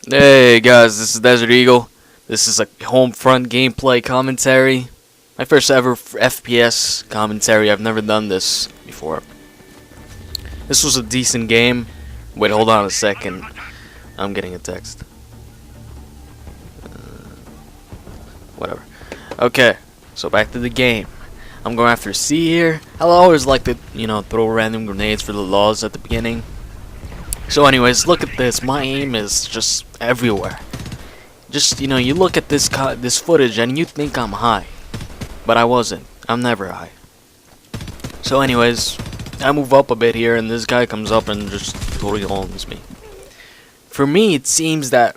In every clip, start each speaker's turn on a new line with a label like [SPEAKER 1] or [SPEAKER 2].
[SPEAKER 1] Hey guys, this is Desert Eagle. This is a Homefront gameplay commentary. My first ever FPS commentary. I've never done this before. This was a decent game. Wait, hold on a second. I'm getting a text. Whatever. Okay, so back to the game. I'm going after C here. I always like to, throw random grenades for the laws at the beginning. So anyways, look at this. My aim is just everywhere. Just, you look at this footage and you think I'm high. But I wasn't. I'm never high. So anyways, I move up a bit here and this guy comes up and just totally owns me. For me, it seems that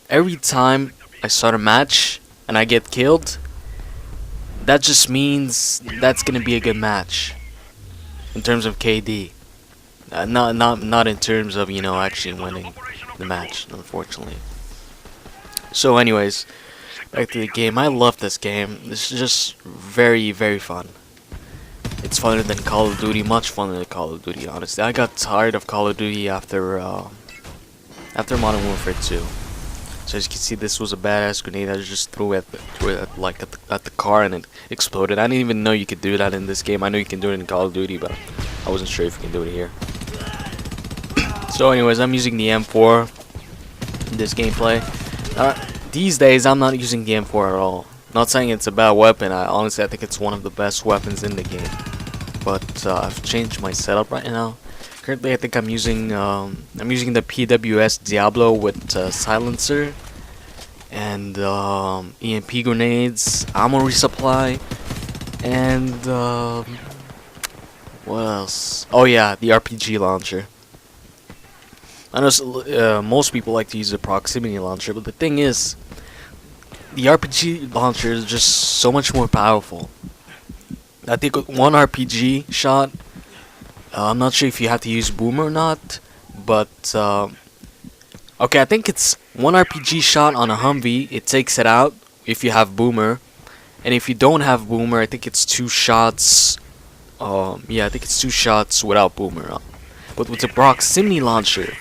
[SPEAKER 1] every time I start a match and I get killed, that just means that's gonna be a good match. In terms of KD. Not in terms of, actually winning the match, unfortunately. So anyways, back to the game. I love this game. This is just very, very fun. It's funner than Call of Duty, much funner than Call of Duty, honestly. I got tired of Call of Duty after Modern Warfare 2. So as you can see, this was a badass grenade. I just threw it at the car and it exploded. I didn't even know you could do that in this game. I know you can do it in Call of Duty, but I wasn't sure if you can do it here. So anyways, I'm using the M4 in this gameplay. These days, I'm not using the M4 at all. Not saying it's a bad weapon. Honestly, I think it's one of the best weapons in the game. But I've changed my setup right now. Currently, I think I'm using the PWS Diablo with silencer and EMP grenades, ammo resupply, and what else? Oh yeah, the RPG launcher. I know most people like to use the proximity launcher, but the thing is, the RPG launcher is just so much more powerful. I think with one RPG shot, I'm not sure if you have to use boomer or not, but okay, I think it's one RPG shot on a Humvee, it takes it out if you have boomer, and if you don't have boomer, I think it's 2 shots. Yeah, I think it's 2 shots without boomer. But with the proximity launcher,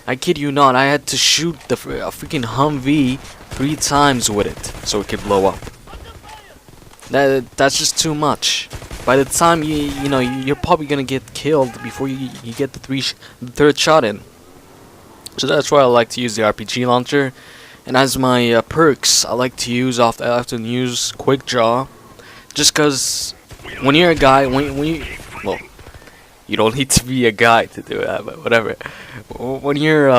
[SPEAKER 1] I kid you not, I had to shoot a freaking Humvee 3 times with it so it could blow up. That's just too much. By the time you're probably gonna get killed before you get the 3rd shot in. So that's why I like to use the RPG launcher. And as my perks, I often use quick draw, just cause when you're a guy, well, you don't need to be a guy to do that, but whatever. When you're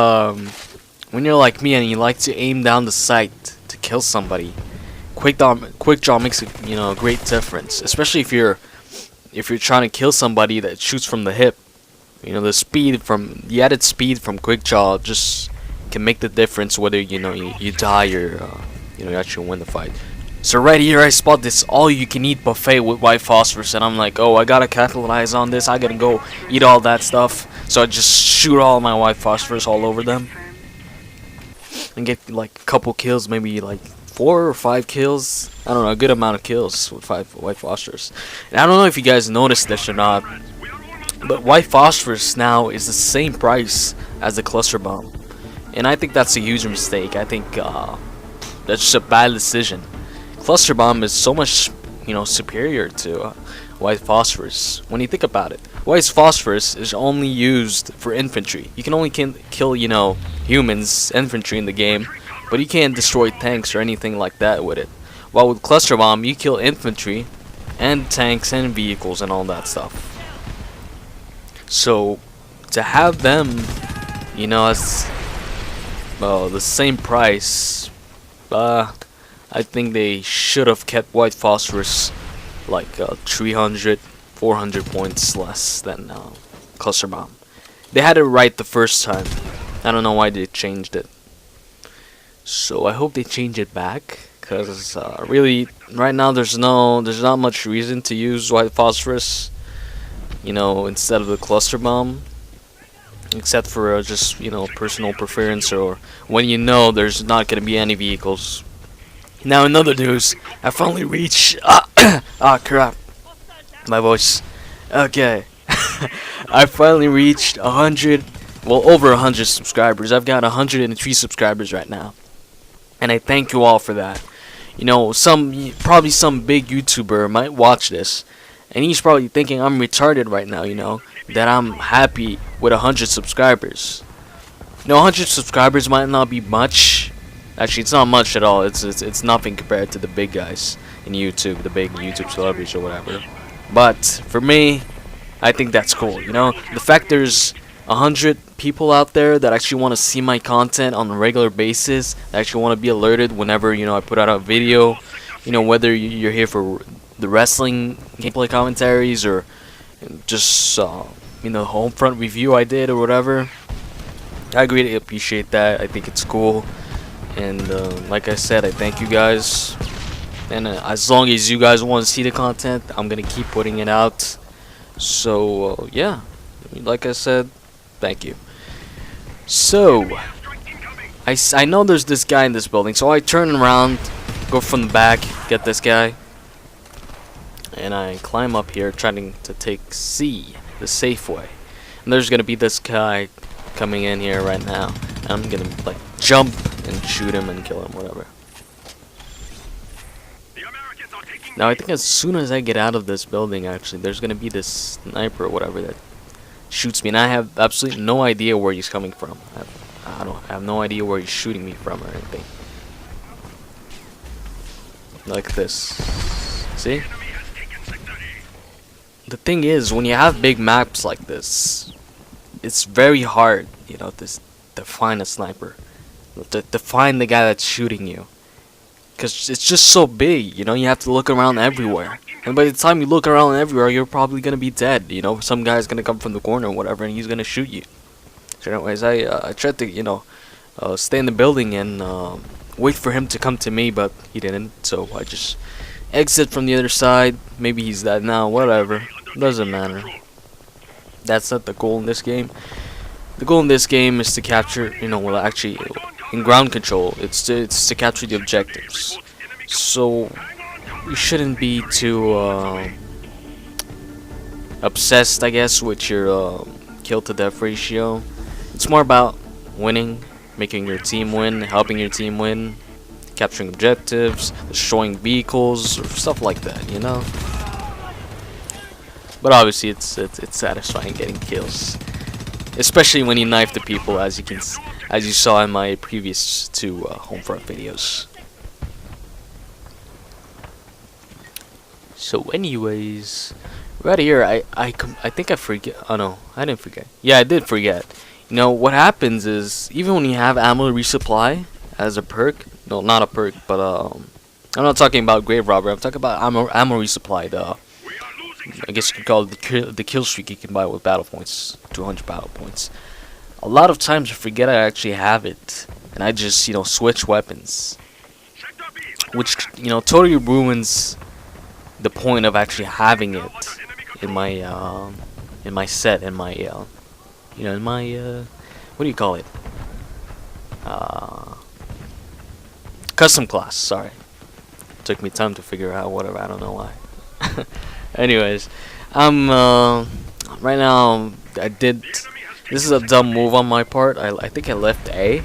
[SPEAKER 1] like me and you like to aim down the sight to kill somebody, quick draw makes a great difference, especially if you're trying to kill somebody that shoots from the hip. The added speed from quick draw just can make the difference whether you die or you actually win the fight. So right here I spot this all-you-can-eat buffet with white phosphorus, and I'm like, oh, I gotta capitalize on this. I gotta go eat all that stuff. So I just shoot all my white phosphorus all over them and get like a couple kills, maybe like 4 or 5 kills. I don't know, a good amount of kills with 5 white phosphorus. And I don't know if you guys noticed this or not, but white phosphorus now is the same price as the cluster bomb, and I think that's a huge mistake. I think that's just a bad decision. Cluster bomb is so much, superior to white phosphorus. When you think about it, white phosphorus is only used for infantry. You can only kill, humans, infantry in the game, but you can't destroy tanks or anything like that with it. While with cluster bomb, you kill infantry and tanks and vehicles and all that stuff. So to have them, as the same price, I think they should have kept white phosphorus like 300, 400 points less than cluster bomb. They had it right the first time. I don't know why they changed it. So I hope they change it back, cause really right now there's not much reason to use white phosphorus, instead of the cluster bomb, except for just personal preference or when there's not gonna be any vehicles. Now in other news, I finally reached crap, my voice. Okay, I finally reached 100 well, over 100 subscribers. I've got 103 subscribers right now, and I thank you all for that. You know, probably some big YouTuber might watch this, and he's probably thinking I'm retarded right now. You know, that I'm happy with 100 subscribers. You know, 100 subscribers might not be much. Actually, it's not much at all. It's nothing compared to the big guys in YouTube, the big YouTube celebrities or whatever. But for me, I think that's cool. You know, the fact there's 100 people out there that actually want to see my content on a regular basis, that actually want to be alerted whenever, you know, I put out a video. You know, whether you're here for the wrestling gameplay commentaries or just you know, Homefront review I did or whatever. I greatly appreciate that. I think it's cool, and like I said, I thank you guys. And as long as you guys want to see the content, I'm gonna keep putting it out. So yeah, like I said, thank you. So I know there's this guy in this building, so I turn around, go from the back, get this guy, and I climb up here trying to take C, the safe way. And there's gonna be this guy coming in here right now. I'm gonna like jump and shoot him and kill him, whatever. Now I think as soon as I get out of this building, actually, there's gonna be this sniper or whatever that shoots me, and I have absolutely no idea where he's coming from. I have no idea where he's shooting me from or anything. Like this. See? The thing is, when you have big maps like this, it's very hard, you know, to find a sniper, to find the guy that's shooting you, because it's just so big. You know, you have to look around everywhere, and by the time you look around everywhere, you're probably gonna be dead. You know, some guy's gonna come from the corner or whatever, and he's gonna shoot you. So anyways, I tried to, you know, stay in the building and wait for him to come to me, but he didn't. So I just exit from the other side. Maybe he's dead now. Whatever, doesn't matter. That's not the goal in this game. The goal in this game is to capture, you know, well, actually, in ground control, it's to capture the objectives. So you shouldn't be too obsessed, I guess, with your kill to death ratio. It's more about winning, making your team win, helping your team win, capturing objectives, destroying vehicles, or stuff like that, you know. But obviously, it's satisfying getting kills, especially when you knife the people, as you saw in my previous two Homefront videos. So, anyways, right here, I think I forget. Oh no, I didn't forget. Yeah, I did forget. You know what happens is, even when you have ammo resupply as a perk, no, not a perk, but I'm not talking about grave robber. I'm talking about ammo resupply. I guess you could call it the kill streak you can buy with battle points, 200 battle points. A lot of times I forget I actually have it, and I just, you know, switch weapons, which, you know, totally ruins the point of actually having it in my set, in my you know, in my what do you call it? Custom class. Sorry, took me time to figure out whatever. I don't know why. Anyways, I'm right now. This is a dumb move on my part. I think I left A,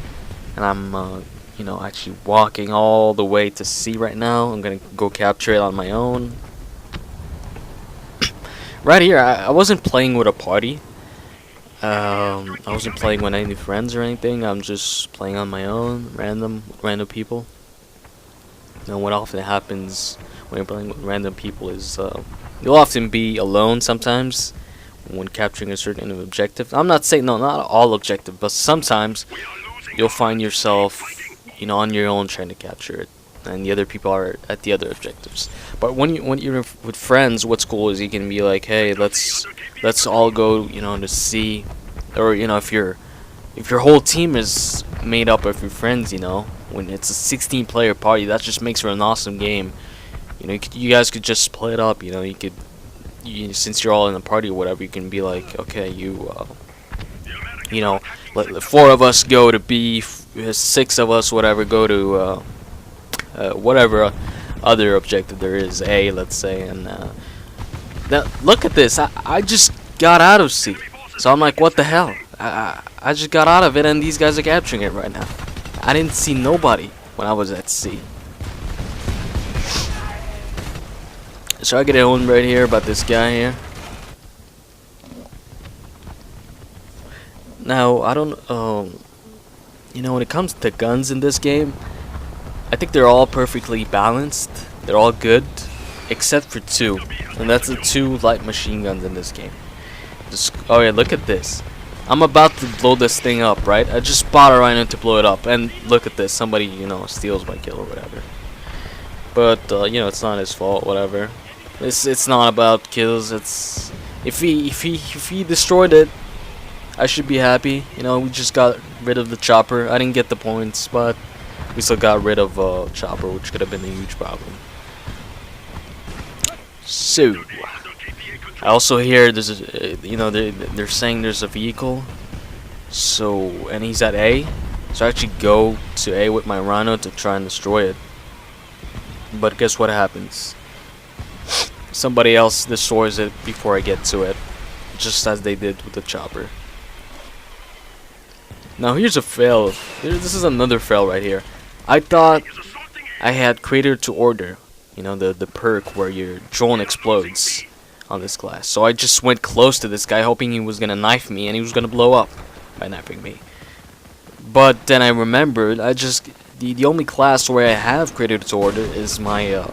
[SPEAKER 1] and I'm you know, actually walking all the way to C right now. I'm gonna go capture it on my own. Right here, I wasn't playing with a party. I wasn't playing with any friends or anything. I'm just playing on my own, random people. You know, what often happens when you're playing with random people is you'll often be alone sometimes when capturing a certain objective. I'm not saying, no, not all objective, but sometimes you'll find yourself, you know, on your own trying to capture it, and the other people are at the other objectives. But when you're with friends, what's cool is you can be like, hey, let's all go, you know, to see, or, you know, if your whole team is made up of your friends, you know, when it's a 16-player party, that just makes for an awesome game. You know, you guys could just split up. You know, since you're all in a party or whatever, you can be like, okay, you know, let the 4 of us go to B, 6 of us, whatever, go to whatever other objective there is, A, let's say. And now look at this. I just got out of C, so I'm like, what the hell? I I just got out of it and these guys are capturing it right now. I didn't see nobody when I was at sea. So I get a one right here about this guy here. Now I don't you know, when it comes to guns in this game, I think they're all perfectly balanced. They're all good, except for two, and that's the two light machine guns in this game. Oh yeah, look at this. I'm about to blow this thing up, right? I just spot a rhino to blow it up, and look at this. Somebody, you know, steals my kill or whatever. But you know, it's not his fault. Whatever. It's not about kills. It's if he destroyed it, I should be happy. You know, we just got rid of the chopper. I didn't get the points, but we still got rid of chopper, which could have been a huge problem. So I also hear there's a, you know, they're saying there's a vehicle. So, and he's at A. So I actually go to A with my rhino to try and destroy it. But guess what happens? Somebody else destroys it before I get to it, just as they did with the chopper. Now here's a fail. This is another fail right here. I thought I had creator to order, you know, the perk where your drone explodes on this class. So I just went close to this guy hoping he was gonna knife me and he was gonna blow up by knifing me. But then I remembered the only class where I have creator to order is my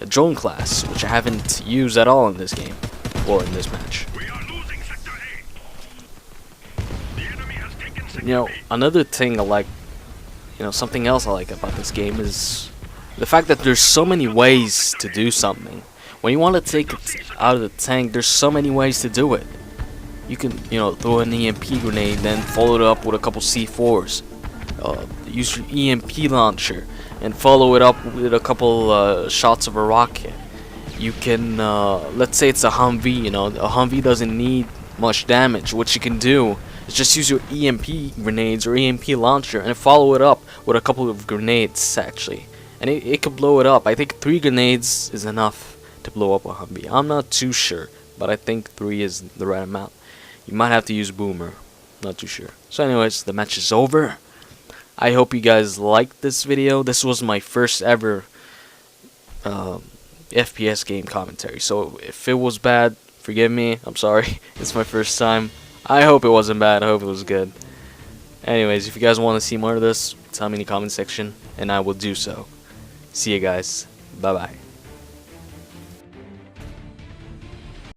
[SPEAKER 1] drone class, which I haven't used at all in this game or in this match. You know, another thing I like, you know, something else I like about this game is the fact that there's so many ways to do something. When you want to take it out of the tank, there's so many ways to do it. You can, you know, throw an EMP grenade, then follow it up with a couple C4s. Use your EMP launcher and follow it up with a couple shots of a rocket. You can, let's say it's a Humvee, you know, a Humvee doesn't need much damage. What you can do is just use your EMP grenades or EMP launcher and follow it up with a couple of grenades, actually. And it could blow it up. I think 3 grenades is enough to blow up a Humvee. I'm not too sure, but I think 3 is the right amount. You might have to use Boomer. Not too sure. So anyways, the match is over. I hope you guys liked this video. This was my first ever FPS game commentary. So if it was bad, forgive me. I'm sorry. It's my first time. I hope it wasn't bad. I hope it was good. Anyways, if you guys want to see more of this, tell me in the comment section, and I will do so. See you guys. Bye-bye.